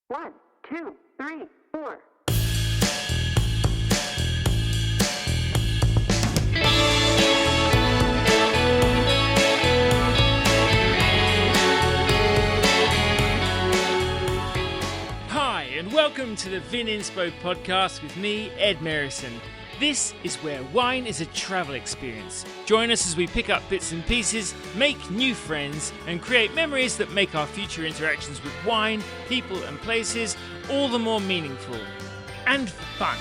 1, 2, 3, 4. Hi, and welcome to the Vininspo podcast with me, Ed Merrison. This is where wine is a travel experience. Join us as we pick up bits and pieces, make new friends, and create memories that make our future interactions with wine, people, and places all the more meaningful and fun.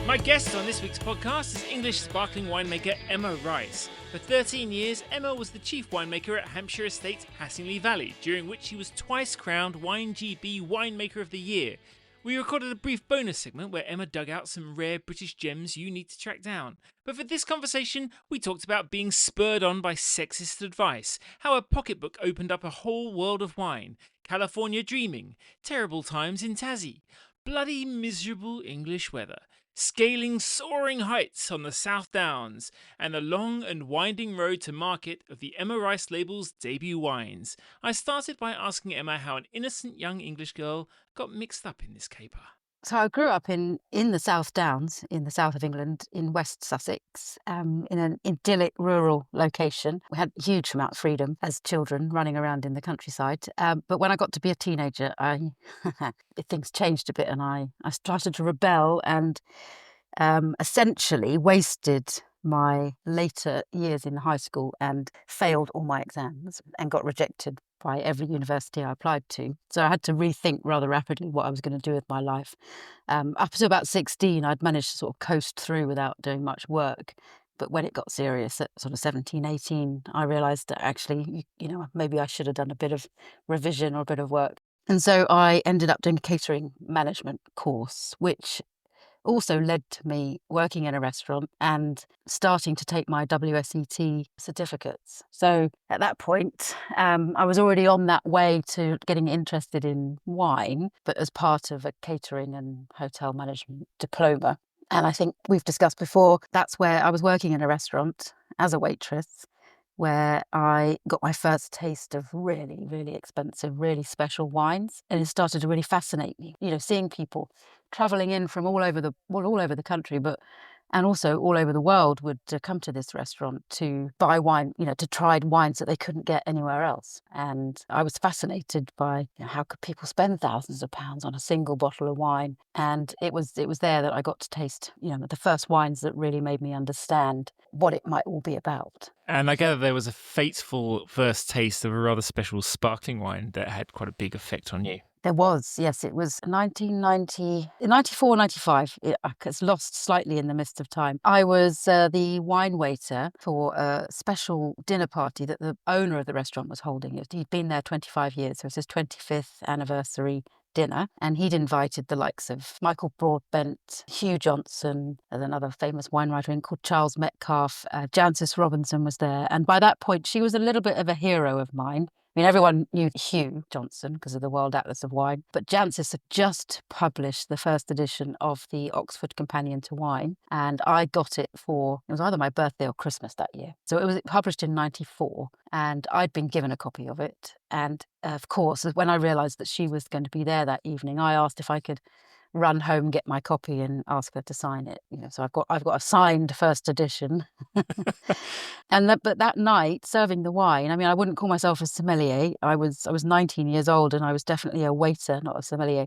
My guest on this week's podcast is English sparkling winemaker Emma Rice. For 13 years, Emma was the chief winemaker at Hampshire estate's Hattingley Valley, during which she was twice crowned WineGB Winemaker of the Year. We recorded a brief bonus segment where Emma dug out some rare British gems you need to track down. But for this conversation, we talked about being spurred on by sexist advice, how a pocketbook opened up a whole world of wine, California dreaming, terrible times in Tassie, bloody miserable English weather, scaling soaring heights on the South Downs, and the long and winding road to market of the Emma Rice label's debut wines. I started by asking Emma how an innocent young English girl got mixed up in this caper. So I grew up in the South Downs, in the south of England, in West Sussex, in an idyllic rural location. We had a huge amount of freedom as children running around in the countryside. But when I got to be a teenager, things changed a bit, and I started to rebel and essentially wasted my later years in high school and failed all my exams and got rejected by every university I applied to. So I had to rethink rather rapidly what I was going to do with my life. Up to about 16, I'd managed to sort of coast through without doing much work. But when it got serious at sort of 17, 18, I realised that actually, maybe I should have done a bit of revision or a bit of work. And so I ended up doing a catering management course, which also led to me working in a restaurant and starting to take my WSET certificates. So at that point, I was already on that way to getting interested in wine, but as part of a catering and hotel management diploma. And I think we've discussed before, that's where I was working in a restaurant as a waitress, where I got my first taste of really, really expensive, really special wines. And it started to really fascinate me, seeing people travelling in from all over the country, and also all over the world would come to this restaurant to buy wine, to try wines that they couldn't get anywhere else. And I was fascinated by how could people spend thousands of pounds on a single bottle of wine. And it was there that I got to taste, the first wines that really made me understand what it might all be about. And I gather there was a fateful first taste of a rather special sparkling wine that had quite a big effect on you. There was, yes. It was 1990, 94, 95. It's lost slightly in the mist of time. I was the wine waiter for a special dinner party that the owner of the restaurant was holding. He'd been there 25 years, so it was his 25th anniversary dinner, and he'd invited the likes of Michael Broadbent, Hugh Johnson, and another famous wine writer called Charles Metcalfe. Jancis Robinson was there, and by that point she was a little bit of a hero of mine. I mean, everyone knew Hugh Johnson because of the World Atlas of Wine, but Jancis had just published the first edition of the Oxford Companion to Wine, and I got it was either my birthday or Christmas that year. So it was published in 94, and I'd been given a copy of it. And of course, when I realised that she was going to be there that evening, I asked if I could run home, get my copy and ask her to sign it. So I've got a signed first edition. But that night, serving the wine, I mean, I wouldn't call myself a sommelier. I was 19 years old and I was definitely a waiter, not a sommelier.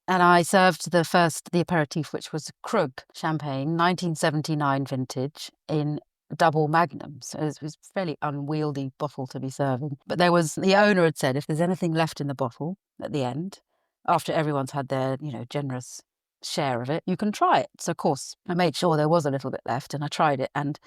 And I served the aperitif, which was Krug Champagne, 1979 vintage in double magnum. So it was a fairly unwieldy bottle to be serving. But the owner had said, if there's anything left in the bottle at the end, after everyone's had their, generous share of it, you can try it. So, of course, I made sure there was a little bit left and I tried it. And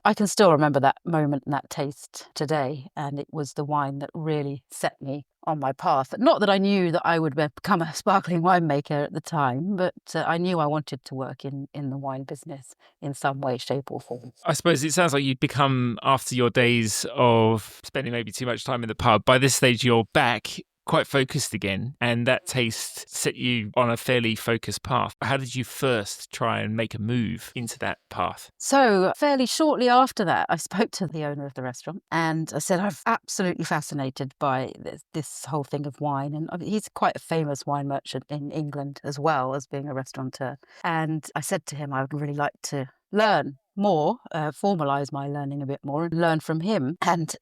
I can still remember that moment and that taste today. And it was the wine that really set me on my path. Not that I knew that I would become a sparkling winemaker at the time, but I knew I wanted to work in the wine business in some way, shape or form. I suppose it sounds like you'd become, after your days of spending maybe too much time in the pub, by this stage you're back quite focused again, and that taste set you on a fairly focused path. How did you first try and make a move into that path? So fairly shortly after that, I spoke to the owner of the restaurant and I said, I'm absolutely fascinated by this whole thing of wine. And he's quite a famous wine merchant in England as well as being a restaurateur. And I said to him, I would really like to learn more, formalise my learning a bit more and learn from him. And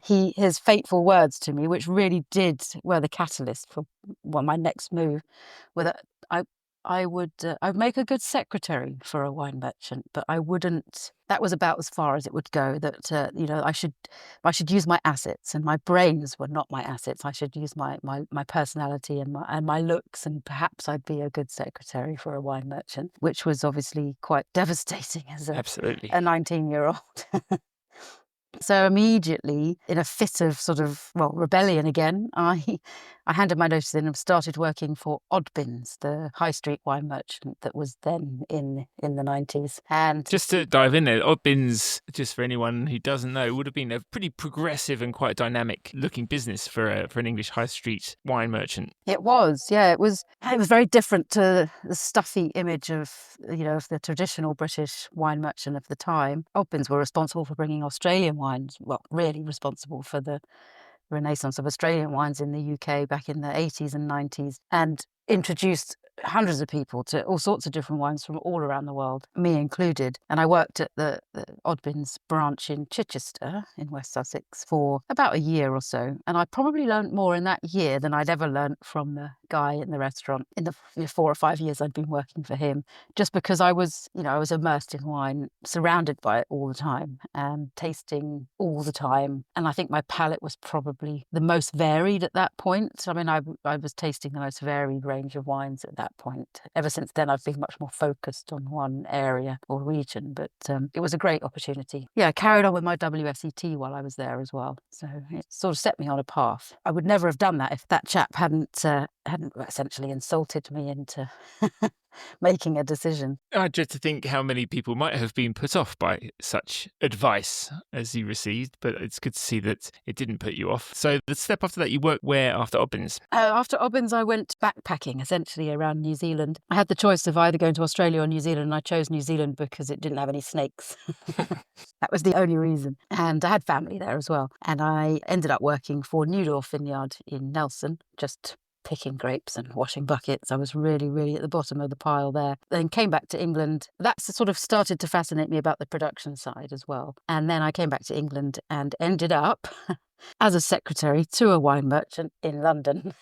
his fateful words to me, which really were the catalyst for my next move, were that I'd make a good secretary for a wine merchant, but I wouldn't. That was about as far as it would go. That I should use my assets, and my brains were not my assets. I should use my personality and my looks, and perhaps I'd be a good secretary for a wine merchant, which was obviously quite devastating as Absolutely. a 19-year-old. So immediately, in a fit of rebellion again, I handed my notice in and started working for Oddbins, the high street wine merchant that was then in the 90s. And just to dive in there, Oddbins, just for anyone who doesn't know, would have been a pretty progressive and quite dynamic looking business for an English high street wine merchant. It was, yeah, it was very different to the stuffy image of the traditional British wine merchant of the time. Oddbins were responsible for bringing Australian wines, really responsible for the renaissance of Australian wines in the UK back in the 80s and 90s, and introduced hundreds of people to all sorts of different wines from all around the world, me included. And I worked at the Oddbins branch in Chichester in West Sussex for about a year or so. And I probably learned more in that year than I'd ever learnt from the guy in the restaurant in the 4 or 5 years I'd been working for him, just because I was immersed in wine, surrounded by it all the time and tasting all the time. And I think my palate was probably the most varied at that point. I mean, I was tasting the most varied range of wines at that point. Ever since then, I've been much more focused on one area or region, but it was a great opportunity. Yeah, I carried on with my WSET while I was there as well. So it sort of set me on a path. I would never have done that if that chap hadn't essentially insulted me into making a decision. I dread to think how many people might have been put off by such advice as you received, but it's good to see that it didn't put you off. So the step after that, you worked where after Oddbins? After Oddbins, I went backpacking, essentially, around New Zealand. I had the choice of either going to Australia or New Zealand, and I chose New Zealand because it didn't have any snakes. That was the only reason. And I had family there as well. And I ended up working for Newdorf Vineyard in Nelson, just picking grapes and washing buckets. I was really, really at the bottom of the pile there. Then came back to England. That sort of started to fascinate me about the production side as well. And then I came back to England and ended up as a secretary to a wine merchant in London.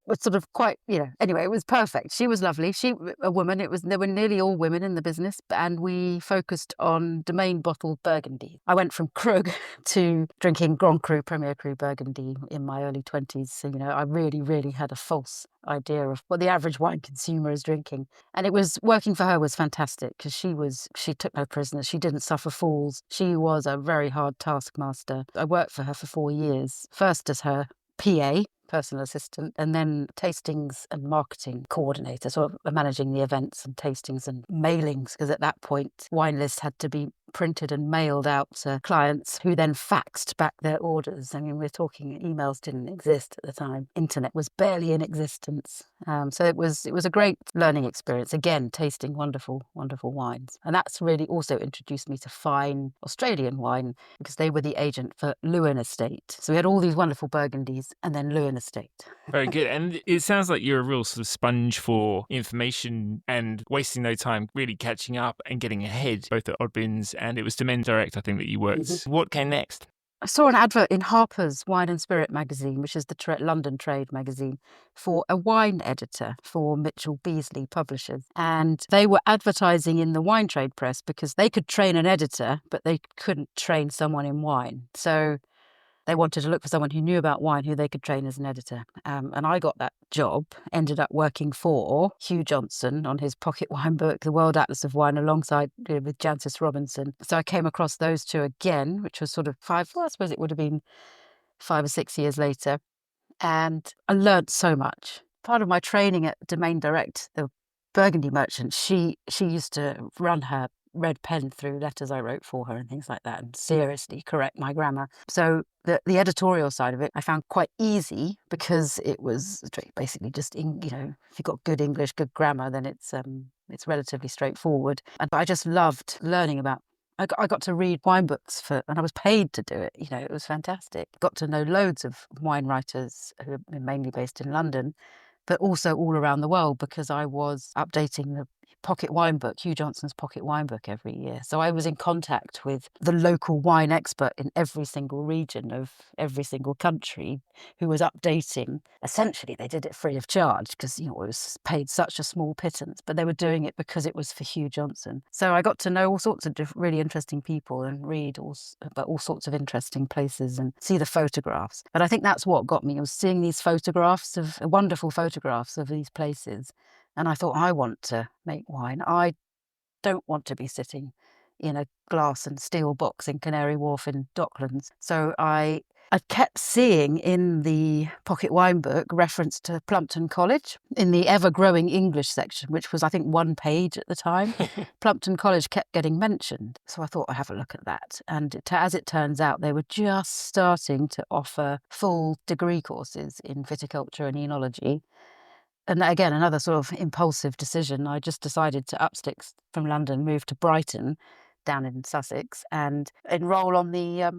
Was sort of quite, anyway, it was perfect. She was lovely. A woman. There were nearly all women in the business, and we focused on domain bottled Burgundy. I went from Krug to drinking Grand Cru, Premier Cru Burgundy in my early 20s. So, I really, really had a false idea of what the average wine consumer is drinking. And it was working for her was fantastic because she took no prisoners. She didn't suffer fools. She was a very hard taskmaster. I worked for her for 4 years, first as her PA, personal assistant, and then tastings and marketing coordinator, sort of managing the events and tastings and mailings, because at that point wine lists had to be printed and mailed out to clients who then faxed back their orders. I mean, we're talking emails didn't exist at the time. Internet was barely in existence. So it was a great learning experience. Again, tasting wonderful, wonderful wines. And that's really also introduced me to fine Australian wine because they were the agent for Lewin Estate. So we had all these wonderful Burgundies and then Lewin Estate. Very good. And it sounds like you're a real sort of sponge for information and wasting no time really catching up and getting ahead, both at Oddbins and it was Domain Direct, I think, that you worked. Mm-hmm. What came next? I saw an advert in Harper's Wine and Spirit magazine, which is the London trade magazine, for a wine editor for Mitchell Beazley Publishers. And they were advertising in the wine trade press because they could train an editor, but they couldn't train someone in wine. So they wanted to look for someone who knew about wine, who they could train as an editor. And I got that job, ended up working for Hugh Johnson on his pocket wine book, The World Atlas of Wine, alongside with Jancis Robinson. So I came across those two again, which was sort of I suppose it would have been 5 or 6 years later. And I learnt so much. Part of my training at Domain Direct, the Burgundy merchant, she used to run her red pen through letters I wrote for her and things like that, and seriously correct my grammar. So the editorial side of it I found quite easy because it was basically just, if you've got good English, good grammar, then it's relatively straightforward. And I just loved learning about. I got to read wine books and I was paid to do it. It was fantastic. Got to know loads of wine writers who are mainly based in London, but also all around the world, because I was updating the pocket wine book, Hugh Johnson's pocket wine book, every year. So I was in contact with the local wine expert in every single region of every single country who was updating. Essentially, they did it free of charge because, it was paid such a small pittance, but they were doing it because it was for Hugh Johnson. So I got to know all sorts of really interesting people and read about all sorts of interesting places and see the photographs. But I think that's what got me. I was seeing these wonderful photographs of these places. And I thought, I want to make wine. I don't want to be sitting in a glass and steel box in Canary Wharf in Docklands. So I kept seeing in the pocket wine book reference to Plumpton College in the ever-growing English section, which was, I think, 1 page at the time. Plumpton College kept getting mentioned. So I thought I'd have a look at that. And as it turns out, they were just starting to offer full degree courses in viticulture and enology. And again, another sort of impulsive decision. I just decided to upstick from London, move to Brighton, down in Sussex, and enrol on the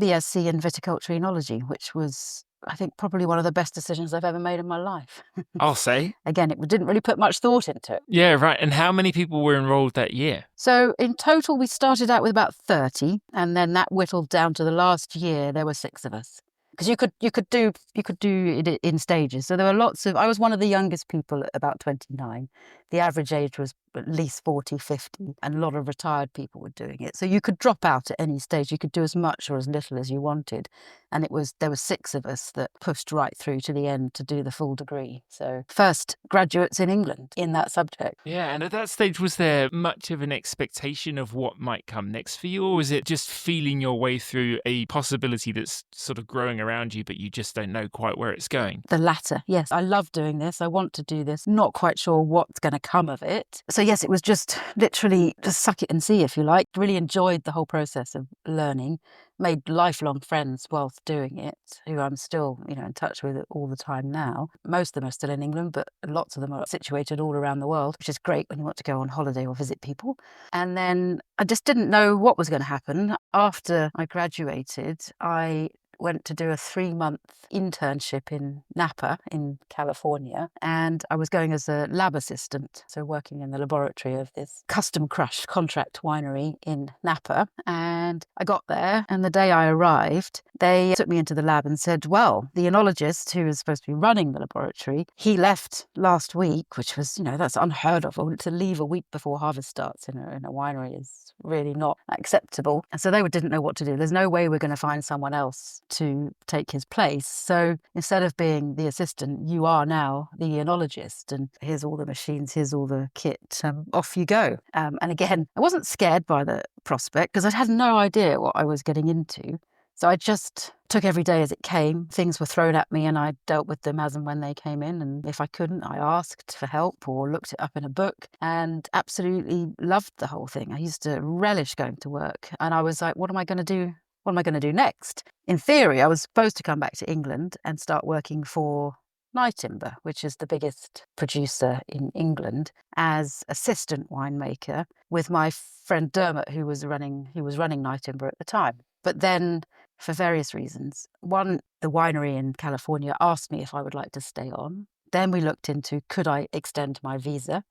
BSc in viticulture enology, which was, I think, probably one of the best decisions I've ever made in my life. I'll say. Again, it didn't really put much thought into it. Yeah, right. And how many people were enrolled that year? So in total, we started out with about 30, and then that whittled down to the last year. There were 6 of us. Because you could do it in stages. So there were lots of. I was one of the youngest people at about 29. The average age was at least 40, 50, and a lot of retired people were doing it. So you could drop out at any stage. You could do as much or as little as you wanted. And there were 6 of us that pushed right through to the end to do the full degree. So first graduates in England in that subject. Yeah, and at that stage, was there much of an expectation of what might come next for you, or was it just feeling your way through a possibility that's sort of growing around you, but you just don't know quite where it's going? The latter, yes. I love doing this. I want to do this. Not quite sure what's going to come of it. So yes, it was just literally just suck it and see, if you like. Really enjoyed the whole process of learning. Made lifelong friends whilst doing it, who I'm still, in touch with all the time now. Most of them are still in England, but lots of them are situated all around the world, which is great when you want to go on holiday or visit people. And then I just didn't know what was going to happen. After I graduated, I went to do a 3-month internship in Napa in California, and I was going as a lab assistant, so working in the laboratory of this custom crush contract winery in Napa. And I got there, and the day I arrived, they took me into the lab and said, well, the enologist who was supposed to be running the laboratory, he left last week, which was, that's unheard of. To leave a week before harvest starts in a winery is really not acceptable. And so they didn't know what to do. There's no way we're going to find someone else to take his place. So instead of being the assistant, you are now the enologist, and here's all the machines, here's all the kit, off you go. And again, I wasn't scared by the prospect because I had no idea what I was getting into. So I just took every day as it came. Things were thrown at me and I dealt with them as and when they came in. And if I couldn't, I asked for help or looked it up in a book, and absolutely loved the whole thing. I used to relish going to work, and I was like, what am I going to do? What am I going to do next? In theory, I was supposed to come back to England and start working for Nightimber, which is the biggest producer in England, as assistant winemaker with my friend Dermot, who was running Nightimber at the time. But then, for various reasons, one, the winery in California asked me if I would like to stay on. Then we looked into, could I extend my visa?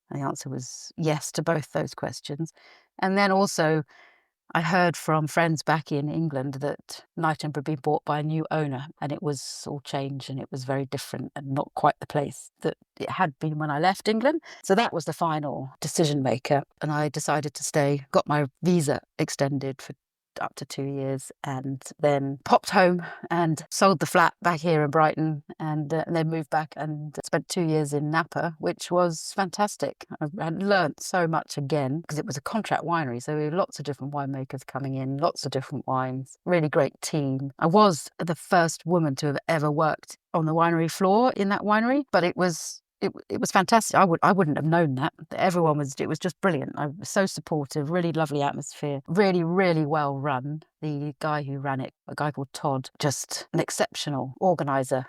And the answer was yes to both those questions. And then also, I heard from friends back in England that Nightimber had been bought by a new owner, and it was all changed and it was very different and not quite the place that it had been when I left England. So that was the final decision maker, and I decided to stay, got my visa extended for up to 2 years, and then popped home and sold the flat back here in Brighton, and then moved back and spent 2 years in Napa, which was fantastic. I learnt so much again because it was a contract winery, so we had lots of different winemakers coming in, lots of different wines, really great team. I was the first woman to have ever worked on the winery floor in that winery, but it was it was fantastic. I wouldn't have known that. Everyone was, it was just brilliant. I was so supportive, really lovely atmosphere, really, really well run. The guy who ran it, a guy called Todd, just an exceptional organizer.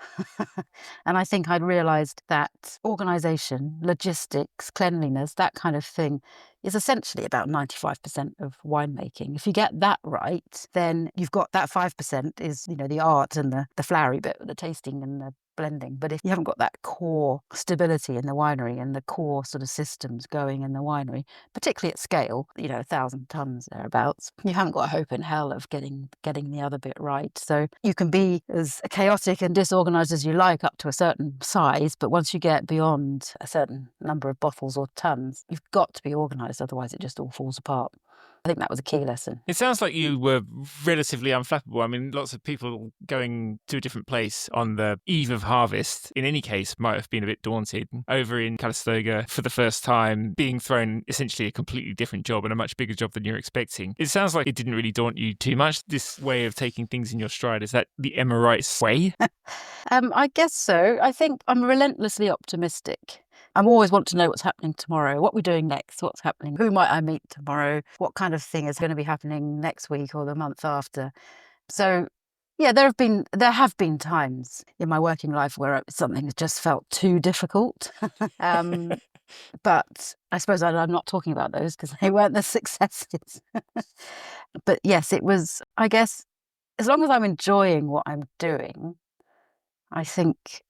And I think I'd realized that organization, logistics, cleanliness, that kind of thing is essentially about 95% of winemaking. If you get that right, then you've got that 5% is, the art and the flowery bit, the tasting and the blending. But if you haven't got that core stability in the winery and the core sort of systems going in the winery, particularly at scale, 1,000 tons thereabouts, you haven't got a hope in hell of getting the other bit right. So you can be as chaotic and disorganized as you like up to a certain size, but once you get beyond a certain number of bottles or tons, you've got to be organized, otherwise it just all falls apart. I think that was a key lesson. It sounds like you were relatively unflappable. I mean, lots of people going to a different place on the eve of harvest, in any case, might have been a bit daunted. Over in Calistoga for the first time, being thrown essentially a completely different job and a much bigger job than you're expecting. It sounds like it didn't really daunt you too much, this way of taking things in your stride. Is that the Emma Rice way? I guess so. I think I'm relentlessly optimistic. I always want to know what's happening tomorrow, what we're doing next, what's happening, who might I meet tomorrow, what kind of thing is going to be happening next week or the month after. So, yeah, there have been times in my working life where something has just felt too difficult. But I suppose I'm not talking about those because they weren't the successes. But yes, it was, I guess, as long as I'm enjoying what I'm doing, I think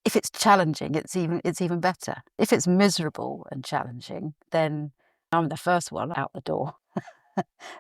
if it's challenging, it's even better. If it's miserable and challenging, then I'm the first one out the door.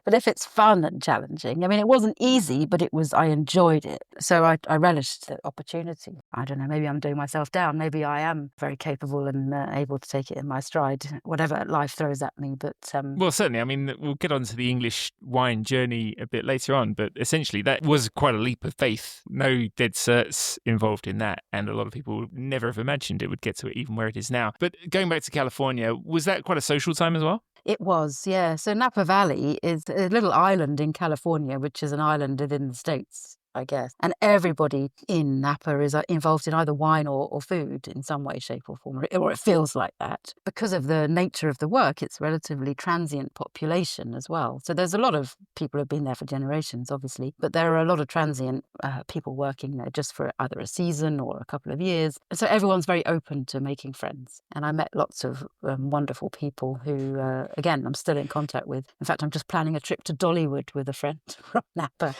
But if it's fun and challenging, I mean, it wasn't easy, but I enjoyed it. So I relished the opportunity. I don't know, maybe I'm doing myself down. Maybe I am very capable and able to take it in my stride, whatever life throws at me. But Well, certainly. I mean, we'll get on to the English wine journey a bit later on, but essentially that was quite a leap of faith. No dead certs involved in that, and a lot of people would never have imagined it would get to it even where it is now. But going back to California, was that quite a social time as well? It was, yeah. So Napa Valley is a little island in California, which is an island within the States, I guess. And everybody in Napa is involved in either wine or food in some way, shape or form, or it feels like that. Because of the nature of the work, it's a relatively transient population as well. So there's a lot of people who have been there for generations, obviously, but there are a lot of transient people working there just for either a season or a couple of years. And so everyone's very open to making friends. And I met lots of wonderful people who, again, I'm still in contact with. In fact, I'm just planning a trip to Dollywood with a friend from Napa.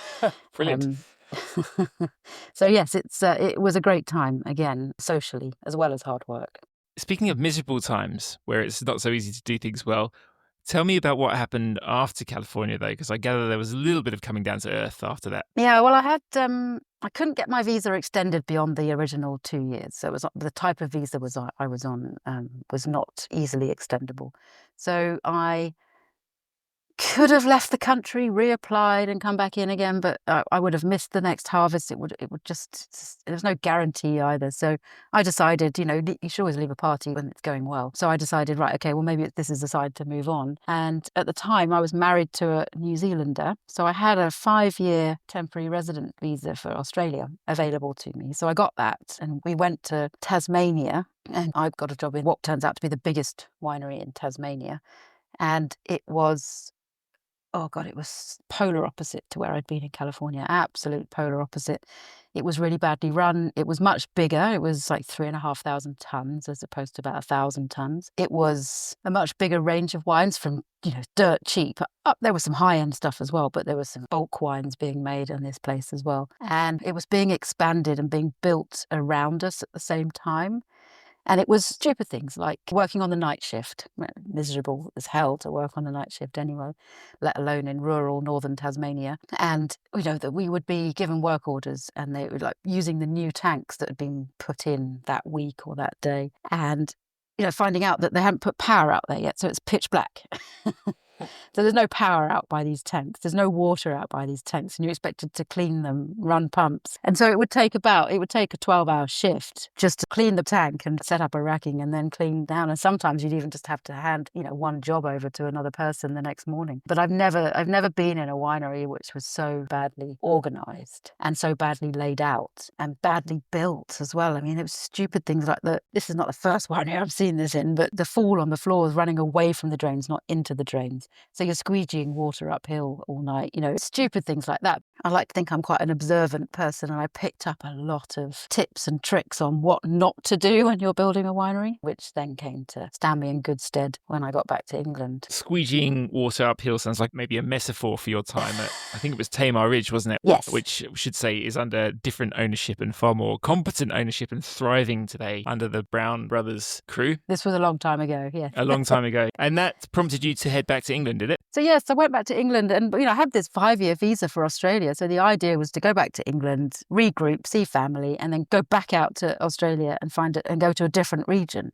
Brilliant. So yes, it was a great time, again, socially as well as hard work. Speaking of miserable times where it's not so easy to do things well, tell me about what happened after California, though, because I gather there was a little bit of coming down to earth after that. Yeah, well, I couldn't get my visa extended beyond the original 2 years. So it was the type of visa I was on was not easily extendable. So I could have left the country, reapplied and come back in again, but I would have missed the next harvest. It would just, there's no guarantee either. So I decided, you should always leave a party when it's going well. So I decided, right, okay, well, maybe this is the side to move on. And at the time I was married to a New Zealander. So I had a 5-year temporary resident visa for Australia available to me. So I got that and we went to Tasmania and I got a job in what turns out to be the biggest winery in Tasmania. And it was, oh God, it was polar opposite to where I'd been in California, absolute polar opposite. It was really badly run. It was much bigger. It was like 3,500 tons as opposed to about 1,000 tons. It was a much bigger range of wines from, dirt cheap. Up there was some high-end stuff as well, but there was some bulk wines being made in this place as well. And it was being expanded and being built around us at the same time. And it was stupid things like working on the night shift, miserable as hell to work on the night shift anyway, let alone in rural northern Tasmania. And, that we would be given work orders and they were like using the new tanks that had been put in that week or that day. And, finding out that they hadn't put power out there yet, so it's pitch black. So there's no power out by these tanks. There's no water out by these tanks, and you're expected to clean them, run pumps. And so it would take a 12-hour shift just to clean the tank and set up a racking and then clean down. And sometimes you'd even just have to hand, one job over to another person the next morning. But I've never been in a winery which was so badly organized and so badly laid out and badly built as well. I mean, it was stupid things like this is not the first winery I've seen this in, but the fall on the floors running away from the drains, not into the drains. So you're squeegeeing water uphill all night, stupid things like that. I like to think I'm quite an observant person, and I picked up a lot of tips and tricks on what not to do when you're building a winery, which then came to stand me in good stead when I got back to England. Squeegeeing water uphill sounds like maybe a metaphor for your time at, I think it was Tamar Ridge, wasn't it? Yes. Which we should say is under different ownership and far more competent ownership and thriving today under the Brown Brothers crew. This was a long time ago, yes. A long time ago. And that prompted you to head back to England, did it? So yes, I went back to England, and I had this 5-year visa for Australia. So the idea was to go back to England, regroup, see family, and then go back out to Australia and find it and go to a different region.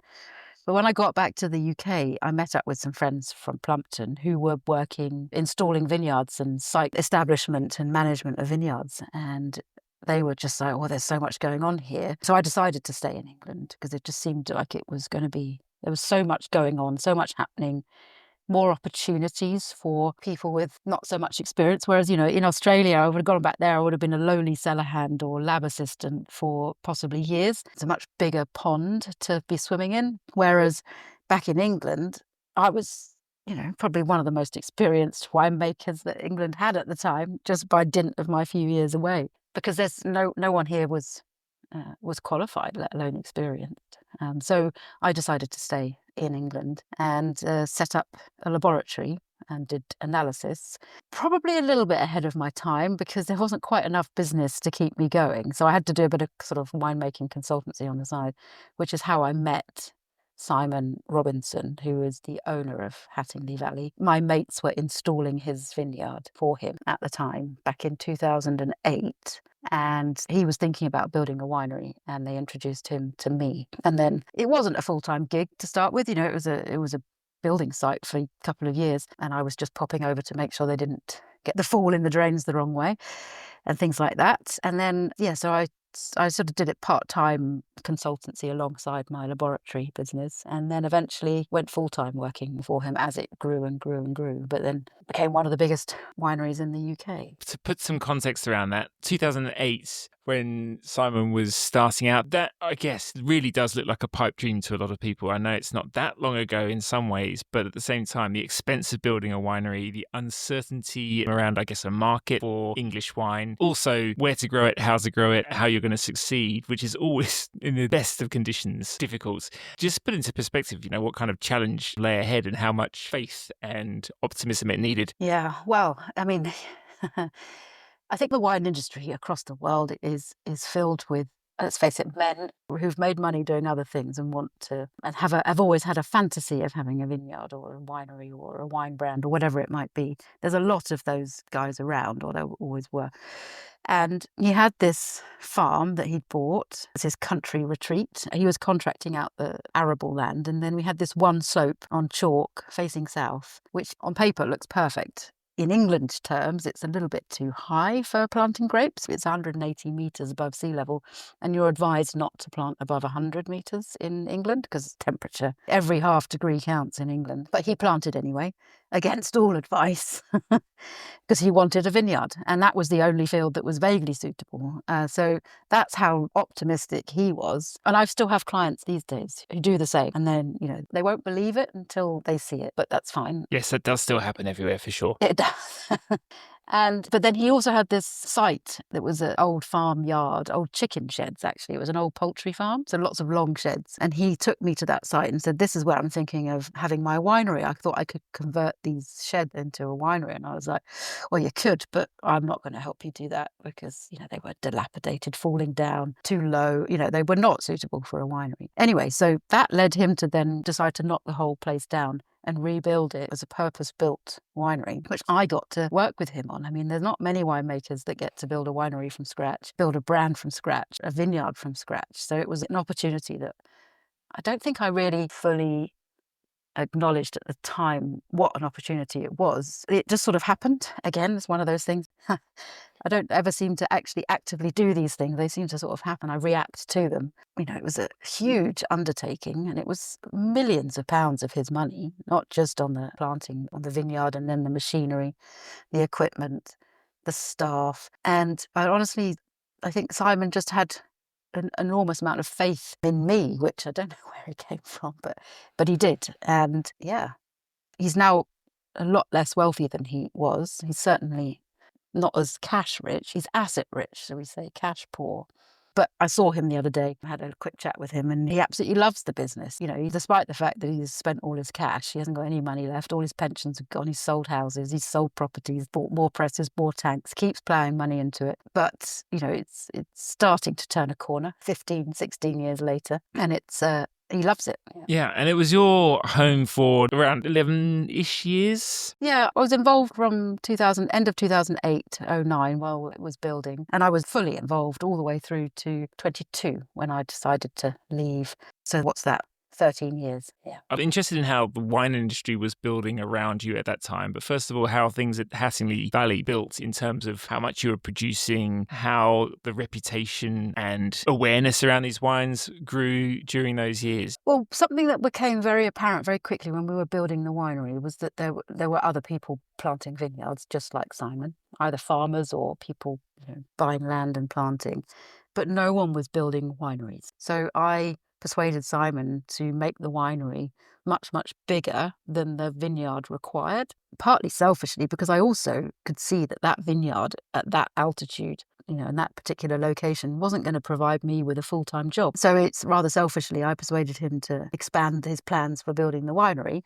But when I got back to the UK, I met up with some friends from Plumpton who were installing vineyards and site establishment and management of vineyards. And they were just like, there's so much going on here. So I decided to stay in England because it just seemed like it was going to be, there was so much going on, so much happening, more opportunities for people with not so much experience. Whereas, in Australia, I would have gone back there, I would have been a lowly cellar hand or lab assistant for possibly years. It's a much bigger pond to be swimming in. Whereas back in England, I was, probably one of the most experienced winemakers that England had at the time, just by dint of my few years away. Because there's no one here was qualified, let alone experienced. So I decided to stay in England and set up a laboratory and did analysis, probably a little bit ahead of my time because there wasn't quite enough business to keep me going. So I had to do a bit of sort of winemaking consultancy on the side, which is how I met Simon Robinson, who is the owner of Hattingley Valley. My mates were installing his vineyard for him at the time, back in 2008. And he was thinking about building a winery, and they introduced him to me. And then it wasn't a full-time gig to start with. It was a building site for a couple of years, and I was just popping over to make sure they didn't get the fall in the drains the wrong way and things like that. And then, so I sort of did it part-time consultancy alongside my laboratory business, and then eventually went full-time working for him as it grew and grew and grew, but then became one of the biggest wineries in the UK. To put some context around that, 2008, when Simon was starting out, that, I guess, really does look like a pipe dream to a lot of people. I know it's not that long ago in some ways, but at the same time, the expense of building a winery, the uncertainty around, I guess, a market for English wine, also where to grow it, how to grow it, how you're going to succeed, which is always, in the best of conditions, difficult. Just put into perspective, what kind of challenge lay ahead and how much faith and optimism it needed. Yeah, well, I mean, I think the wine industry across the world is filled with, let's face it, men who've made money doing other things and have always had a fantasy of having a vineyard or a winery or a wine brand or whatever it might be. There's a lot of those guys around, or there always were. And he had this farm that he'd bought as his country retreat. He was contracting out the arable land, and then we had this one slope on chalk facing south, which on paper looks perfect. In England terms, it's a little bit too high for planting grapes. It's 180 metres above sea level, and you're advised not to plant above 100 metres in England because temperature, every half degree counts in England. But he planted anyway, against all advice, because he wanted a vineyard, and that was the only field that was vaguely suitable. So that's how optimistic he was. And I still have clients these days who do the same, and then, they won't believe it until they see it, but that's fine. Yes, that does still happen everywhere for sure. It does. But then he also had this site that was an old farmyard, old chicken sheds, actually. It was an old poultry farm, so lots of long sheds. And he took me to that site and said, this is where I'm thinking of having my winery. I thought I could convert these sheds into a winery. And I was like, well, you could, but I'm not going to help you do that because, they were dilapidated, falling down, too low. They were not suitable for a winery. Anyway, so that led him to then decide to knock the whole place down and rebuild it as a purpose-built winery, which I got to work with him on. I mean, there's not many winemakers that get to build a winery from scratch, build a brand from scratch, a vineyard from scratch. So it was an opportunity that I don't think I really fully acknowledged at the time what an opportunity it was. It just sort of happened. Again, it's one of those things. I don't ever seem to actually actively do these things. They seem to sort of happen. I react to them. It was a huge undertaking, and it was millions of pounds of his money, not just on the planting, on the vineyard, and then the machinery, the equipment, the staff. And I think Simon just had an enormous amount of faith in me, which I don't know where he came from, but he did. And yeah, he's now a lot less wealthy than he was. He's certainly not as cash rich. He's asset rich, so we say cash poor. But I saw him the other day, I had a quick chat with him, and he absolutely loves the business. Despite the fact that he's spent all his cash, he hasn't got any money left. All his pensions have gone. He's sold houses, he's sold properties, bought more presses, more tanks, keeps ploughing money into it. But, it's starting to turn a corner 15, 16 years later. And he loves it. Yeah, and it was your home for around 11-ish years? Yeah, I was involved from end of 2008, 09, while it was building. And I was fully involved all the way through to 22 when I decided to leave. So what's that? 13 years. Yeah. I'm interested in how the wine industry was building around you at that time. But first of all, how things at Hattingley Valley built in terms of how much you were producing, how the reputation and awareness around these wines grew during those years. Well, something that became very apparent very quickly when we were building the winery was that there were other people planting vineyards just like Simon, either farmers or people buying land and planting. But no one was building wineries. So I persuaded Simon to make the winery much, much bigger than the vineyard required, partly selfishly because I also could see that vineyard at that altitude, in that particular location wasn't going to provide me with a full-time job. So it's rather selfishly I persuaded him to expand his plans for building the winery,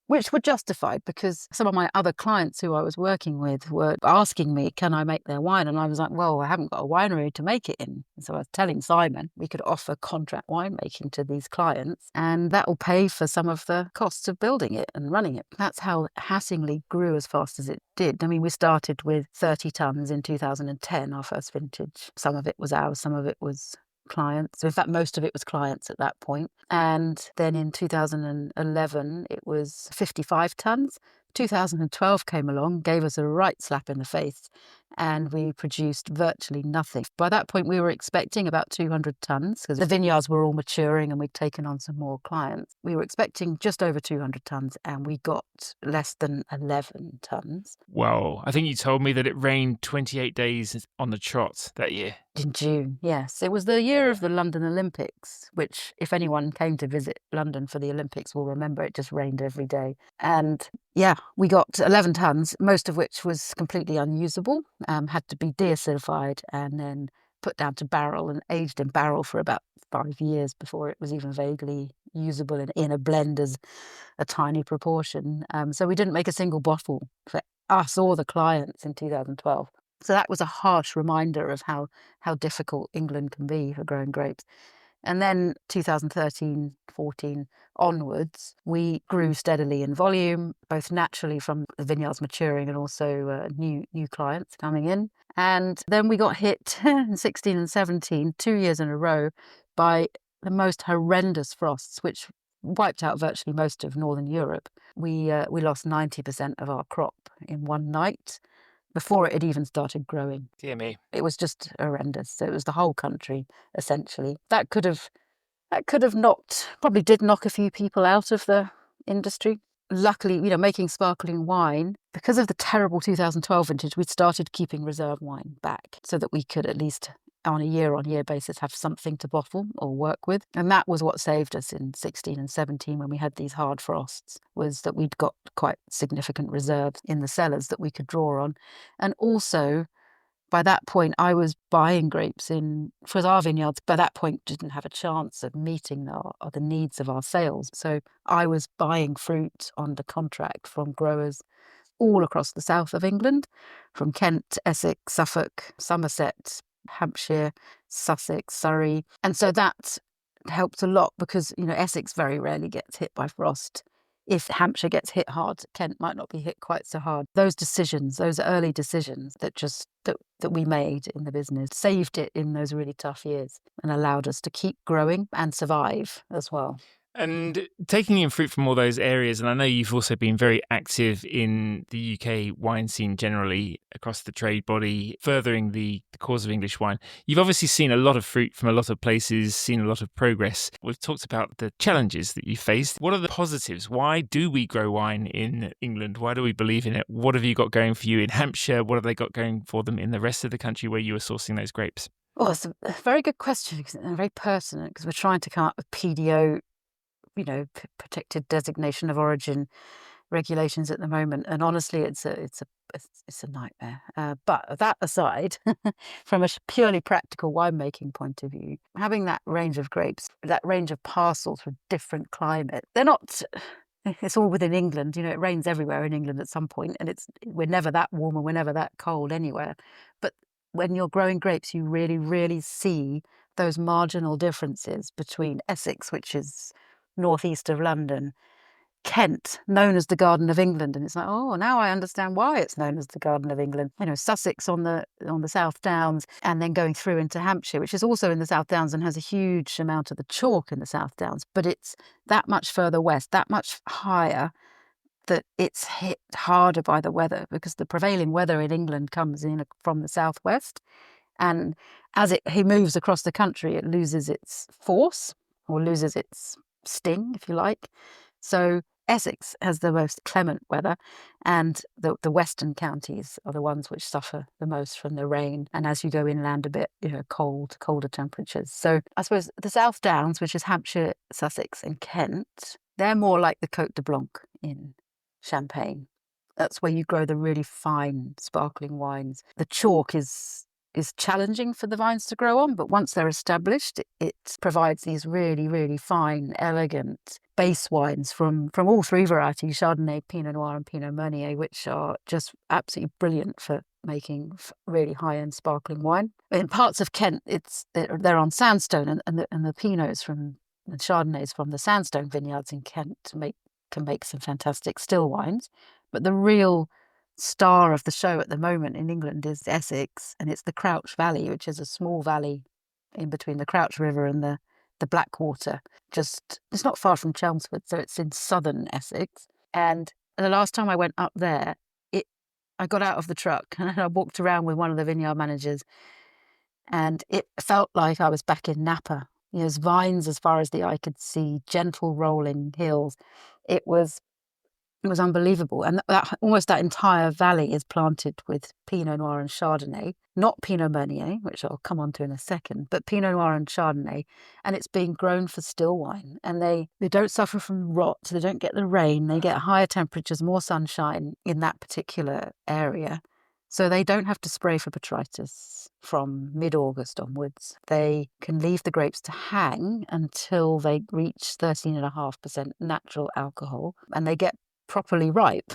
which were justified because some of my other clients who I was working with were asking me, can I make their wine? And I was like, well, I haven't got a winery to make it in. And so I was telling Simon we could offer contract winemaking to these clients, and that will pay for some of the costs of building it and running it. That's how Hattingley grew as fast as it did. I mean, we started with 30 tonnes in 2010, our first vintage. Some of it was ours, some of it was clients. So in fact, most of it was clients at that point. And then in 2011, it was 55 tonnes. 2012 came along, gave us a right slap in the face, and we produced virtually nothing. By that point, we were expecting about 200 tonnes because the vineyards were all maturing and we'd taken on some more clients. We were expecting just over 200 tonnes and we got less than 11 tonnes. Well, I think you told me that it rained 28 days on the trot that year. In June, yes. It was the year of the London Olympics, which if anyone came to visit London for the Olympics will remember it just rained every day. And yeah, we got 11 tonnes, most of which was completely unusable, had to be deacidified and then put down to barrel and aged in barrel for about 5 years before it was even vaguely usable in a blend as a tiny proportion. So we didn't make a single bottle for us or the clients in 2012. So that was a harsh reminder of how difficult England can be for growing grapes. And then 2013, 14 onwards, we grew steadily in volume, both naturally from the vineyards maturing and also new clients coming in. And then we got hit in 16 and 17, 2 years in a row, by the most horrendous frosts, which wiped out virtually most of Northern Europe. We lost 90% of our crop in one night, before it had even started growing. Dear me. It was just horrendous. So it was the whole country, essentially. That could have probably did knock a few people out of the industry. Luckily, making sparkling wine, because of the terrible 2012 vintage, we'd started keeping reserve wine back so that we could at least on a year-on-year basis have something to bottle or work with. And that was what saved us in 16 and 17 when we had these hard frosts, was that we'd got quite significant reserves in the cellars that we could draw on. And also, by that point, I was buying grapes for our vineyards. By that point, didn't have a chance of meeting the needs of our sales. So I was buying fruit on the contract from growers all across the south of England, from Kent, Essex, Suffolk, Somerset, Hampshire, Sussex, Surrey. And so that helped a lot because, Essex very rarely gets hit by frost. If Hampshire gets hit hard, Kent might not be hit quite so hard. Those decisions, those early decisions that we made in the business saved it in those really tough years and allowed us to keep growing and survive as well. And taking in fruit from all those areas, and I know you've also been very active in the UK wine scene generally across the trade body, furthering the cause of English wine. You've obviously seen a lot of fruit from a lot of places, seen a lot of progress. We've talked about the challenges that you faced. What are the positives? Why do we grow wine in England? Why do we believe in it? What have you got going for you in Hampshire? What have they got going for them in the rest of the country where you are sourcing those grapes? Well, it's a very good question and very pertinent because we're trying to come up with PDO, protected designation of origin regulations at the moment, and honestly, it's a nightmare. But that aside, from a purely practical winemaking point of view, having that range of grapes, that range of parcels with different climate, they're not. It's all within England. It rains everywhere in England at some point, and we're never that warm and we're never that cold anywhere. But when you're growing grapes, you really, really see those marginal differences between Essex, which is northeast of London, Kent, known as the Garden of England, and it's like, oh, now I understand why it's known as the Garden of England. Sussex on the South Downs, and then going through into Hampshire, which is also in the South Downs and has a huge amount of the chalk in the South Downs, but it's that much further west, that much higher, that it's hit harder by the weather, because the prevailing weather in England comes in from the southwest, and as he moves across the country, it loses its force or loses its sting, if you like. So Essex has the most clement weather, and the western counties are the ones which suffer the most from the rain. And as you go inland a bit, colder temperatures. So I suppose the South Downs, which is Hampshire, Sussex and Kent, they're more like the Côte de Blanc in Champagne. That's where you grow the really fine sparkling wines. The chalk is challenging for the vines to grow on, but once they're established, it provides these really, really fine, elegant base wines from all three varieties, Chardonnay, Pinot Noir and Pinot Meunier, which are just absolutely brilliant for making really high-end sparkling wine. In parts of Kent, they're on sandstone, and the Pinots from the Chardonnays from the sandstone vineyards in Kent can make some fantastic still wines. But the real star of the show at the moment in England is Essex, and it's the Crouch Valley, which is a small valley in between the Crouch River and the Blackwater. It's not far from Chelmsford, so it's in southern Essex. And the last time I went up there, I got out of the truck and I walked around with one of the vineyard managers, and it felt like I was back in Napa. There's vines as far as the eye could see, gentle rolling hills. It was unbelievable. And almost that entire valley is planted with Pinot Noir and Chardonnay, not Pinot Meunier, which I'll come on to in a second, but Pinot Noir and Chardonnay. And it's being grown for still wine. And they don't suffer from rot. They don't get the rain. They get higher temperatures, more sunshine in that particular area. So they don't have to spray for botrytis from mid-August onwards. They can leave the grapes to hang until they reach 13.5% natural alcohol, and they get properly ripe,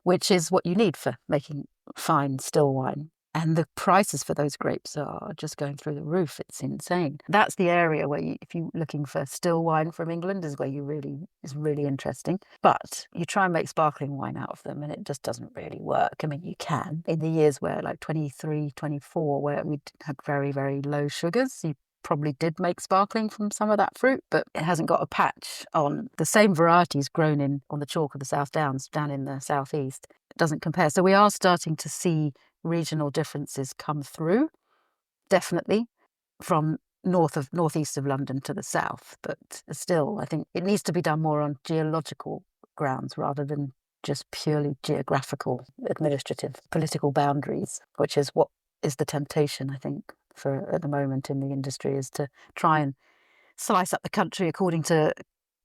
which is what you need for making fine still wine. And the prices for those grapes are just going through the roof. It's insane. That's the area where if you're looking for still wine from England, is where is really interesting. But you try and make sparkling wine out of them, and it just doesn't really work. I mean, you can. In the years where like 23, 24, where we had very, very low sugars, you probably did make sparkling from some of that fruit, but it hasn't got a patch on. The same varieties grown on the chalk of the South Downs down in the southeast. It doesn't compare. So we are starting to see regional differences come through, definitely, from northeast of London to the south. But still, I think it needs to be done more on geological grounds rather than just purely geographical, administrative, political boundaries, which is what is the temptation, I think, for at the moment in the industry, is to try and slice up the country according to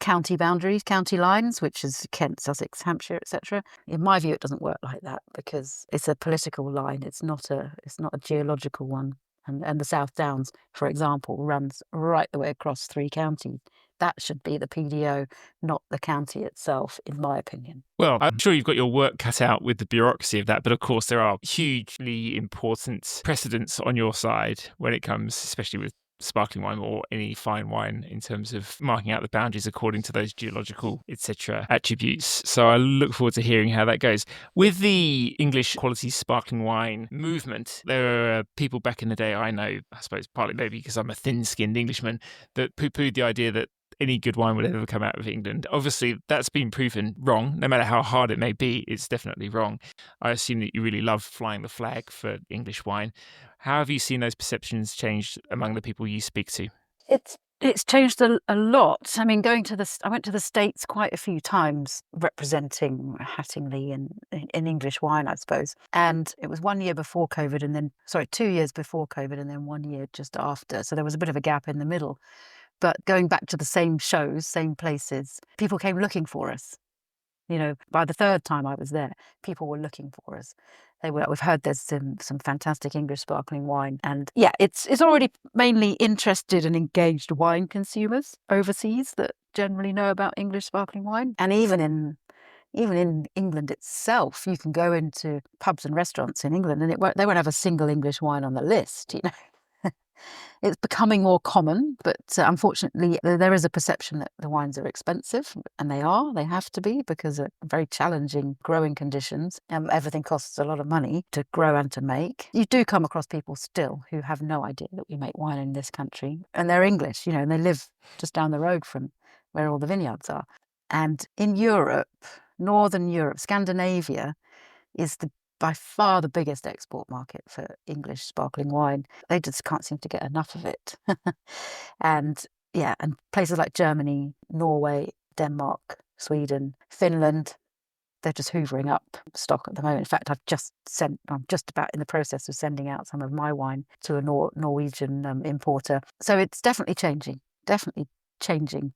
county boundaries, county lines, which is Kent, Sussex, Hampshire, etc. In my view, it doesn't work like that because it's a political line. It's not a geological one. And the South Downs, for example, runs right the way across 3 counties. That should be the PDO, not the county itself, in my opinion. Well, I'm sure you've got your work cut out with the bureaucracy of that, but of course there are hugely important precedents on your side when it comes, especially with sparkling wine or any fine wine, in terms of marking out the boundaries according to those geological, etc. attributes. So I look forward to hearing how that goes. With the English quality sparkling wine movement, there are people back in the day, I know, I suppose partly maybe because I'm a thin-skinned Englishman, that poo-pooed the idea that any good wine would ever come out of England. Obviously, that's been proven wrong. No matter how hard it may be, it's definitely wrong. I assume that you really love flying the flag for English wine. How have you seen those perceptions change among the people you speak to? It's changed a lot. I mean, I went to the States quite a few times representing Hattingley in English wine, I suppose. And it was 1 year before COVID, 2 years before COVID, and then 1 year just after. So there was a bit of a gap in the middle. But going back to the same shows, same places, people came looking for us. By the third time I was there, people were looking for us. We've heard there's some fantastic English sparkling wine. And yeah, it's already mainly interested and engaged wine consumers overseas that generally know about English sparkling wine. And even in England itself, you can go into pubs and restaurants in England and they won't have a single English wine on the list. It's becoming more common, but unfortunately, there is a perception that the wines are expensive, and they have to be, because of very challenging growing conditions. Everything costs a lot of money to grow and to make. You do come across people still who have no idea that we make wine in this country, and they're English, and they live just down the road from where all the vineyards are. And in Europe, Northern Europe, Scandinavia is by far the biggest export market for English sparkling wine. They just can't seem to get enough of it. And places like Germany, Norway, Denmark, Sweden, Finland, they're just hoovering up stock at the moment. In fact, I'm just about in the process of sending out some of my wine to a Norwegian importer. So it's definitely changing,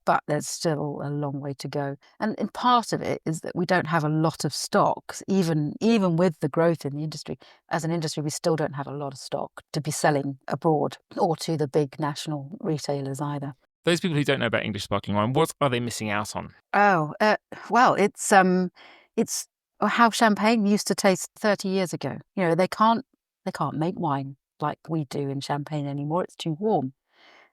but there's still a long way to go. And part of it is that we don't have a lot of stocks, even with the growth in the industry. As an industry, we still don't have a lot of stock to be selling abroad or to the big national retailers either. Those people who don't know about English sparkling wine, what are they missing out on? Well, it's how champagne used to taste 30 years ago. They can't make wine like we do in Champagne anymore. It's too warm.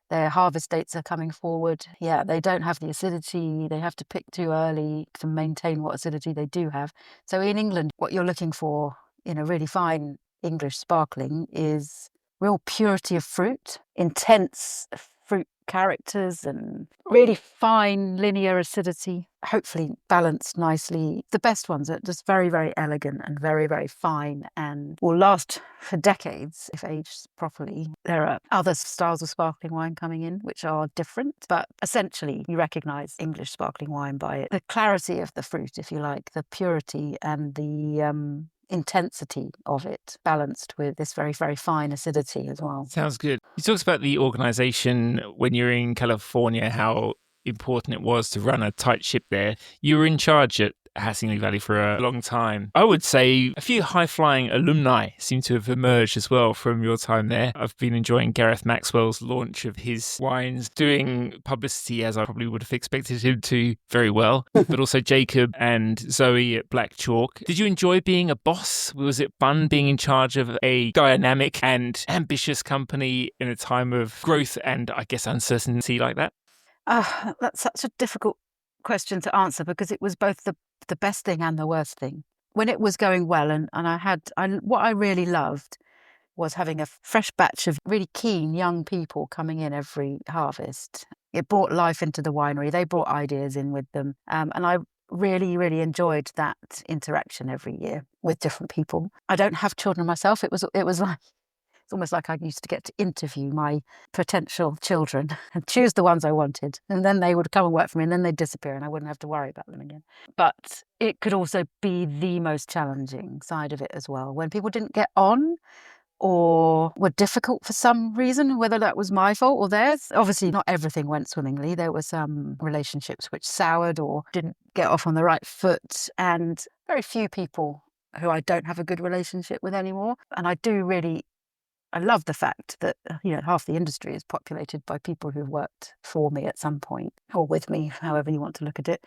Their harvest dates are coming forward. Yeah, they don't have the acidity. They have to pick too early to maintain what acidity they do have. So in England, what you're looking for in a really fine English sparkling is real purity of fruit, intense fruit characters, and really fine linear acidity, hopefully balanced nicely. The best ones are just very, very elegant and very, very fine and will last for decades if aged properly. There are other styles of sparkling wine coming in which are different, but essentially you recognise English sparkling wine by the clarity of the fruit, if you like, the purity and the intensity of it, balanced with this very, very fine acidity as well. Sounds good. You talked about the organisation when you're in California, how important it was to run a tight ship there. You were in charge at Hattingley Valley for a long time. I would say a few high-flying alumni seem to have emerged as well from your time there. I've been enjoying Gareth Maxwell's launch of his wines, doing publicity as I probably would have expected him to very well, but also Jacob and Zoe at Black Chalk. Did you enjoy being a boss? Was it fun being in charge of a dynamic and ambitious company in a time of growth and, I guess, uncertainty like that? That's such a difficult question to answer, because it was both the best thing and the worst thing. When it was going well, and what I really loved was having a fresh batch of really keen young people coming in every harvest. It brought life into the winery. They brought ideas in with them. And I really, really enjoyed that interaction every year with different people. I don't have children myself. It was like, it's almost like I used to get to interview my potential children and choose the ones I wanted. And then they would come and work for me, and then they'd disappear and I wouldn't have to worry about them again. But it could also be the most challenging side of it as well. When people didn't get on or were difficult for some reason, whether that was my fault or theirs. Obviously, not everything went swimmingly. There were some relationships which soured or didn't get off on the right foot, and very few people who I don't have a good relationship with anymore. And I love the fact that, half the industry is populated by people who've worked for me at some point, or with me, however you want to look at it.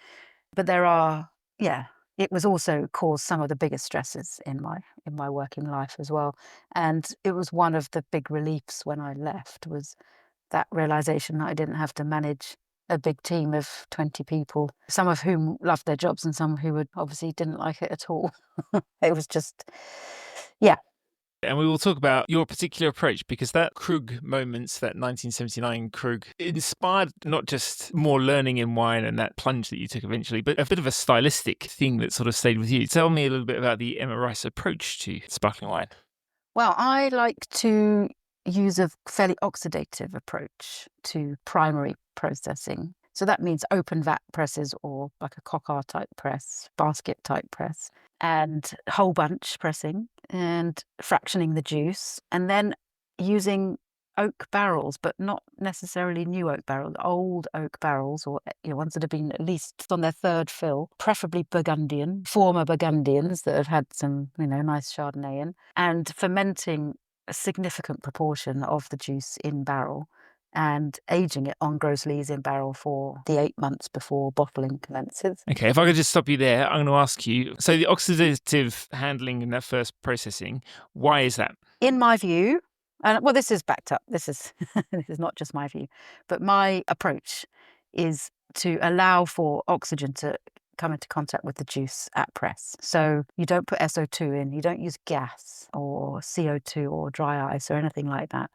But it was also caused some of the biggest stresses in my working life as well. And it was one of the big reliefs when I left, was that realization that I didn't have to manage a big team of 20 people, some of whom loved their jobs and some who obviously didn't like it at all. It was just, And we will talk about your particular approach, because that Krug moments, that 1979 Krug, inspired not just more learning in wine and that plunge that you took eventually, but a bit of a stylistic thing that sort of stayed with you. Tell me a little bit about the Emma Rice approach to sparkling wine. Well, I like to use a fairly oxidative approach to primary processing. So that means open vat presses, or like a coquard type press, basket type press, and whole bunch pressing and fractioning the juice, and then using oak barrels, but not necessarily new oak barrels, old oak barrels, or ones that have been at least on their third fill, preferably Burgundian, former Burgundians that have had some, nice Chardonnay in, and fermenting a significant proportion of the juice in barrel and aging it on gross lees in barrel for the 8 months before bottling commences. Okay, if I could just stop you there, I'm going to ask you, so the oxidative handling in that first processing, why is that? In my view, and well, this is backed up, this is this is not just my view, but my approach is to allow for oxygen to come into contact with the juice at press. So you don't put SO2 in, you don't use gas or CO2 or dry ice or anything like that.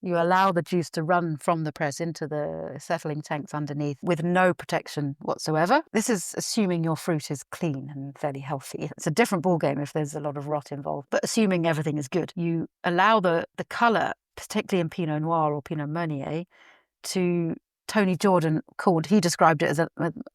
You allow the juice to run from the press into the settling tanks underneath with no protection whatsoever. This is assuming your fruit is clean and fairly healthy. It's a different ballgame if there's a lot of rot involved, but assuming everything is good. You allow the colour, particularly in Pinot Noir or Pinot Meunier, to Tony Jordan he described it as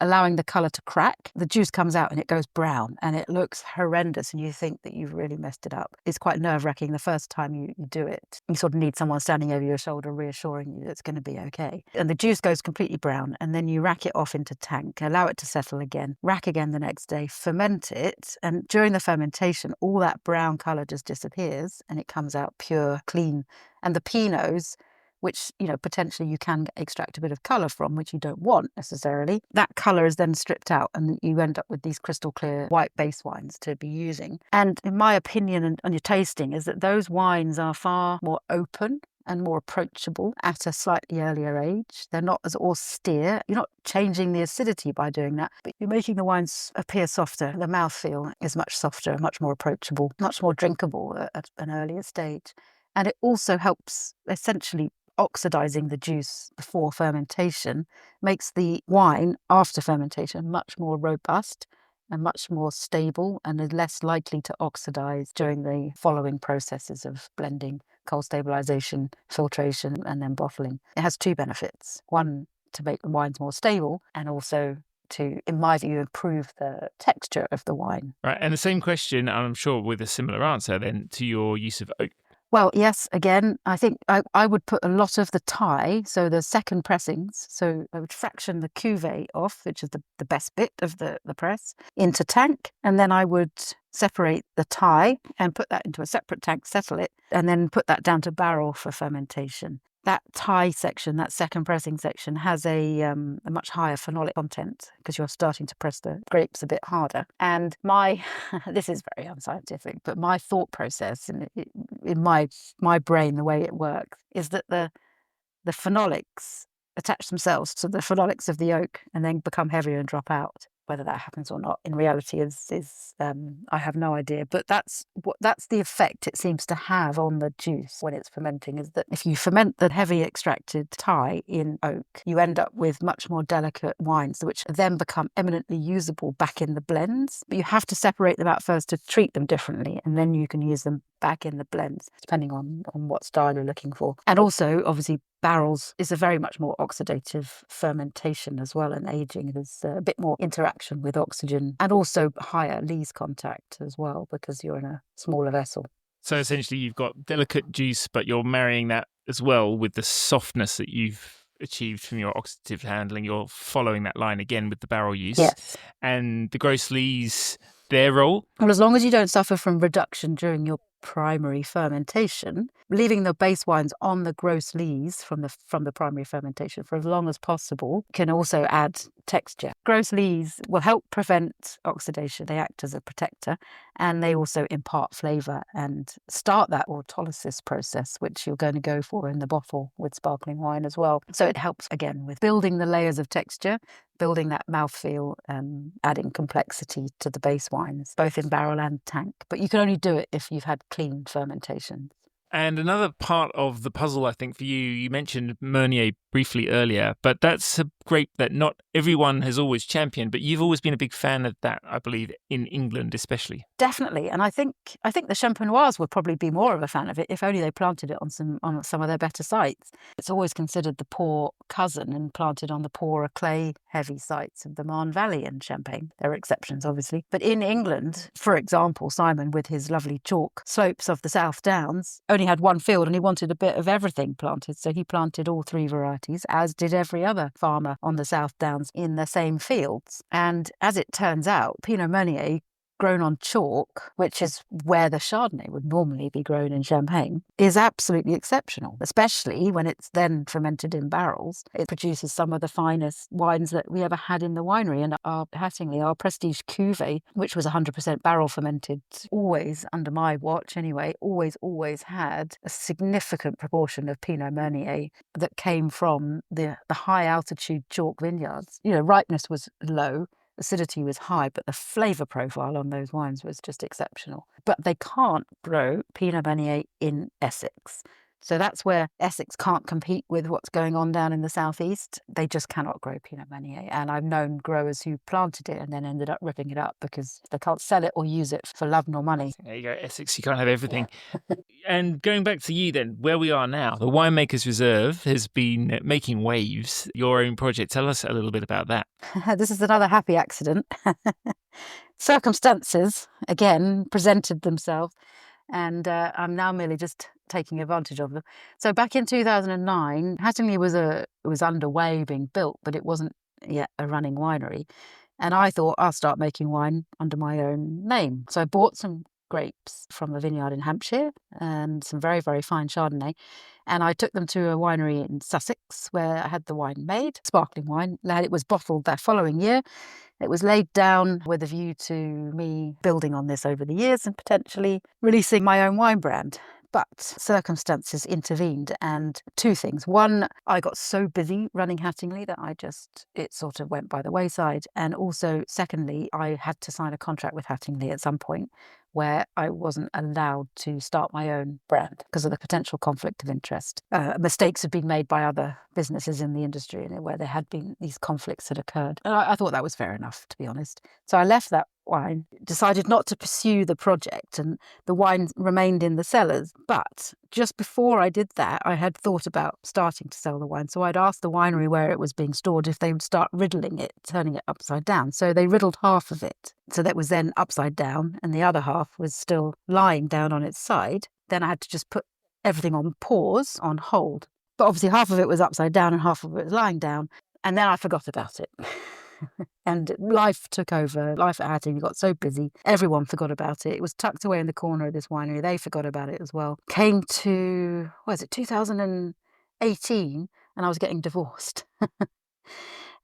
allowing the colour to crack. The juice comes out and it goes brown and it looks horrendous and you think that you've really messed it up. It's quite nerve-wracking the first time you do it. You sort of need someone standing over your shoulder reassuring you it's going to be okay. And the juice goes completely brown, and then you rack it off into tank, allow it to settle again, rack again the next day, ferment it, and during the fermentation all that brown colour just disappears and it comes out pure, clean. And the Pinots, which, potentially you can extract a bit of colour from, which you don't want necessarily. That colour is then stripped out and you end up with these crystal clear white base wines to be using. And in my opinion, and on your tasting, is that those wines are far more open and more approachable at a slightly earlier age. They're not as austere. You're not changing the acidity by doing that, but you're making the wines appear softer. The mouthfeel is much softer, much more approachable, much more drinkable at an earlier stage. And it also helps essentially oxidizing the juice before fermentation makes the wine after fermentation much more robust and much more stable and is less likely to oxidize during the following processes of blending, cold stabilization, filtration, and then bottling. It has two benefits. One, to make the wines more stable, and also to, in my view, improve the texture of the wine. Right, and the same question, I'm sure with a similar answer then, to your use of oak. Well, yes, again, I think I would put a lot of the tie, so the second pressings, so I would fraction the cuvee off, which is the best bit of the press, into tank, and then I would separate the tie and put that into a separate tank, settle it, and then put that down to barrel for fermentation. That tie section, that second pressing section, has a much higher phenolic content because you're starting to press the grapes a bit harder. And this is very unscientific, but my thought process in my brain, the way it works, is that the phenolics attach themselves to the phenolics of the oak and then become heavier and drop out. Whether that happens or not in reality is I have no idea, but that's the effect it seems to have on the juice when it's fermenting, is that if you ferment the heavy extracted tie in oak, you end up with much more delicate wines which then become eminently usable back in the blends, but you have to separate them out first to treat them differently, and then you can use them back in the blends depending on what style you're looking for. And also obviously barrels is a very much more oxidative fermentation as well, and aging. There's a bit more interaction with oxygen and also higher lees contact as well because you're in a smaller vessel. So essentially you've got delicate juice, but you're marrying that as well with the softness that you've achieved from your oxidative handling. You're following that line again with the barrel use. Yes. And the gross lees, their role? Well, as long as you don't suffer from reduction during your primary fermentation, leaving the base wines on the gross lees from the primary fermentation for as long as possible can also add texture. Gross lees will help prevent oxidation. They act as a protector, and they also impart flavour and start that autolysis process, which you're going to go for in the bottle with sparkling wine as well. So it helps, again, with building the layers of texture, building that mouthfeel, adding complexity to the base wines, both in barrel and tank. But you can only do it if you've had clean fermentation. And another part of the puzzle, I think, for you, you mentioned Meunier briefly earlier, but that's a grape that not everyone has always championed, but you've always been a big fan of that, I believe, in England especially. Definitely. And I think the Champenoise would probably be more of a fan of it if only they planted it on some of their better sites. It's always considered the poor cousin and planted on the poorer clay-heavy sites of the Marne Valley and Champagne. There are exceptions, obviously. But in England, for example, Simon, with his lovely chalk slopes of the South Downs, only had one field and he wanted a bit of everything planted. So he planted all three varieties, as did every other farmer on the South Downs in the same fields. And as it turns out, Pinot Meunier, grown on chalk, which is where the Chardonnay would normally be grown in Champagne, is absolutely exceptional, especially when it's then fermented in barrels. It produces some of the finest wines that we ever had in the winery. And our Hattingley, our Prestige Cuvée, which was 100% barrel fermented, always, under my watch anyway, always had a significant proportion of Pinot Meunier that came from the high altitude chalk vineyards. Ripeness was low, acidity was high, but the flavour profile on those wines was just exceptional. But they can't grow Pinot Meunier in Essex. So that's where Essex can't compete with what's going on down in the southeast. They just cannot grow Pinot Meunier. And I've known growers who planted it and then ended up ripping it up because they can't sell it or use it for love nor money. There you go, Essex, you can't have everything. And going back to you then, where we are now, the Winemakers Reserve has been making waves, your own project. Tell us a little bit about that. This is another happy accident. Circumstances, again, presented themselves. And I'm now merely just taking advantage of them. So back in 2009, Hattingley was underway being built, but it wasn't yet a running winery. And I thought I'll start making wine under my own name. So I bought some grapes from a vineyard in Hampshire and some very, very fine Chardonnay. And I took them to a winery in Sussex where I had the wine made, sparkling wine. It was bottled that following year. It was laid down with a view to me building on this over the years and potentially releasing my own wine brand. But circumstances intervened, and two things. One, I got so busy running Hattingley that it sort of went by the wayside. And also, secondly, I had to sign a contract with Hattingley at some point where I wasn't allowed to start my own brand because of the potential conflict of interest. Mistakes had been made by other businesses in the industry where there had been these conflicts that occurred. And I thought that was fair enough, to be honest. So I left that wine, decided not to pursue the project, and the wine remained in the cellars. But just before I did that, I had thought about starting to sell the wine. So I'd asked the winery where it was being stored if they would start riddling it, turning it upside down. So they riddled half of it. So that was then upside down, and the other half was still lying down on its side. Then I had to just put everything on pause, on hold. But obviously half of it was upside down and half of it was lying down. And then I forgot about it. And life took over. Life at Hattingley got so busy. Everyone forgot about it. It was tucked away in the corner of this winery. They forgot about it as well. Came to, 2018, and I was getting divorced.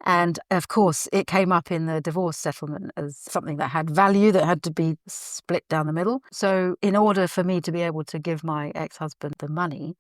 And of course, it came up in the divorce settlement as something that had value, that had to be split down the middle. So in order for me to be able to give my ex-husband the money,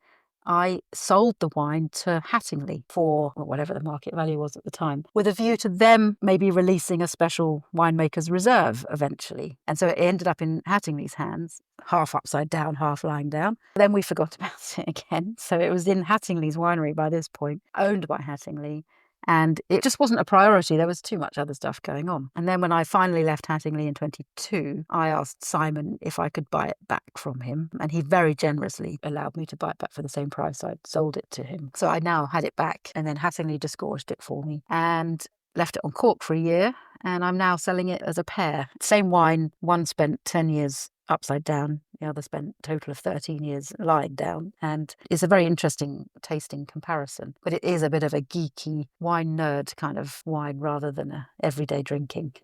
I sold the wine to Hattingley for whatever the market value was at the time, with a view to them maybe releasing a special Winemakers Reserve eventually. And so it ended up in Hattingley's hands, half upside down, half lying down. Then we forgot about it again. So it was in Hattingley's winery by this point, owned by Hattingley. And it just wasn't a priority. There was too much other stuff going on. And then when I finally left Hattingley in 22, I asked Simon if I could buy it back from him. And he very generously allowed me to buy it back for the same price I'd sold it to him. So I now had it back, and then Hattingley disgorged it for me and left it on cork for a year. And I'm now selling it as a pair. Same wine, one spent 10 years upside down, the other spent a total of 13 years lying down. And it's a very interesting tasting comparison, but it is a bit of a geeky wine nerd kind of wine rather than a everyday drinking.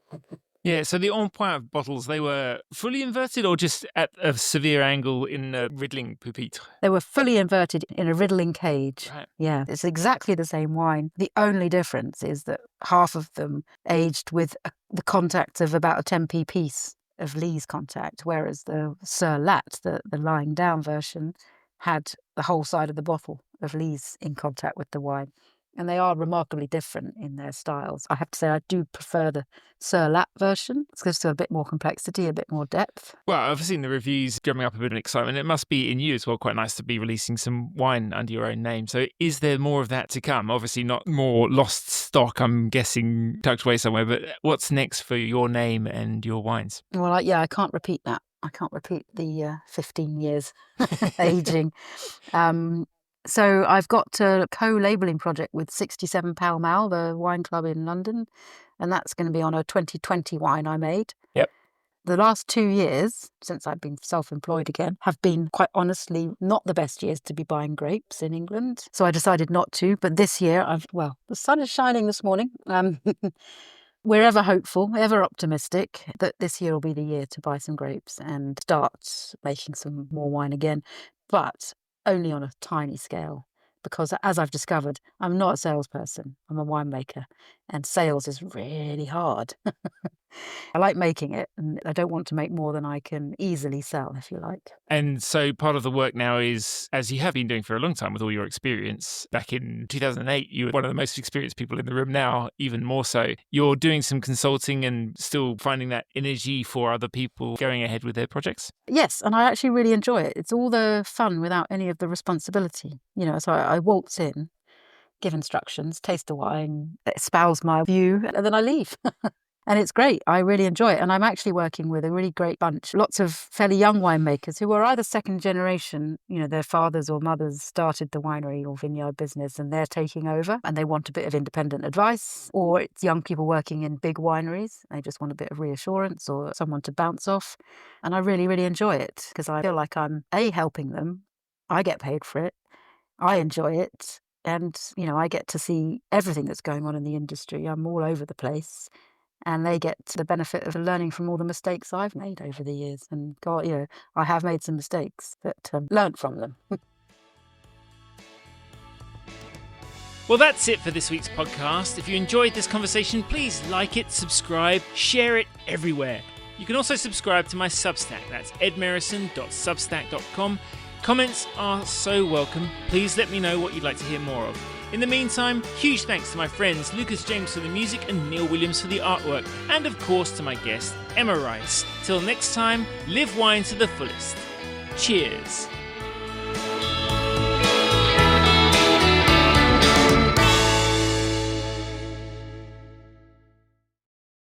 Yeah, so the en pointe bottles, they were fully inverted or just at a severe angle in a riddling pupitre? They were fully inverted in a riddling cage. Right. Yeah, it's exactly the same wine. The only difference is that half of them aged with the contact of about a 10p piece of lees contact, whereas the Sur Lat, the lying down version, had the whole side of the bottle of lees in contact with the wine. And they are remarkably different in their styles. I have to say I do prefer the Sur Lat version. It gives a bit more complexity, a bit more depth. Well, I've seen the reviews drumming up a bit of excitement. It must be in you as well quite nice to be releasing some wine under your own name. So is there more of that to come? Obviously not more lost stock, I'm guessing, tucked away somewhere. But what's next for your name and your wines? Well, I can't repeat that. I can't repeat the 15 years aging. So I've got a co-labelling project with 67 Pall Mall, the wine club in London, and that's going to be on a 2020 wine I made. Yep. The last 2 years, since I've been self-employed again, have been quite honestly not the best years to be buying grapes in England. So I decided not to. But this year, the sun is shining this morning. We're ever hopeful, ever optimistic that this year will be the year to buy some grapes and start making some more wine again. But only on a tiny scale, because as I've discovered, I'm not a salesperson, I'm a winemaker, and sales is really hard. I like making it, and I don't want to make more than I can easily sell, if you like. And so part of the work now is, as you have been doing for a long time with all your experience, back in 2008, you were one of the most experienced people in the room now, even more so. You're doing some consulting and still finding that energy for other people going ahead with their projects? Yes, and I actually really enjoy it. It's all the fun without any of the responsibility. So I waltz in, give instructions, taste the wine, espouse my view, and then I leave. And it's great. I really enjoy it. And I'm actually working with a really great bunch, lots of fairly young winemakers who are either second generation, their fathers or mothers started the winery or vineyard business and they're taking over and they want a bit of independent advice, or it's young people working in big wineries. They just want a bit of reassurance or someone to bounce off. And I really, really enjoy it because I feel like I'm helping them. I get paid for it. I enjoy it. And, I get to see everything that's going on in the industry. I'm all over the place. And they get the benefit of learning from all the mistakes I've made over the years. And God, I have made some mistakes, but learned from them. Well, that's it for this week's podcast. If you enjoyed this conversation, please like it, subscribe, share it everywhere. You can also subscribe to my Substack. That's edmerison.substack.com. Comments are so welcome. Please let me know what you'd like to hear more of. In the meantime, huge thanks to my friends Lucas James for the music and Neil Williams for the artwork, and of course to my guest, Emma Rice. Till next time, live wine to the fullest. Cheers.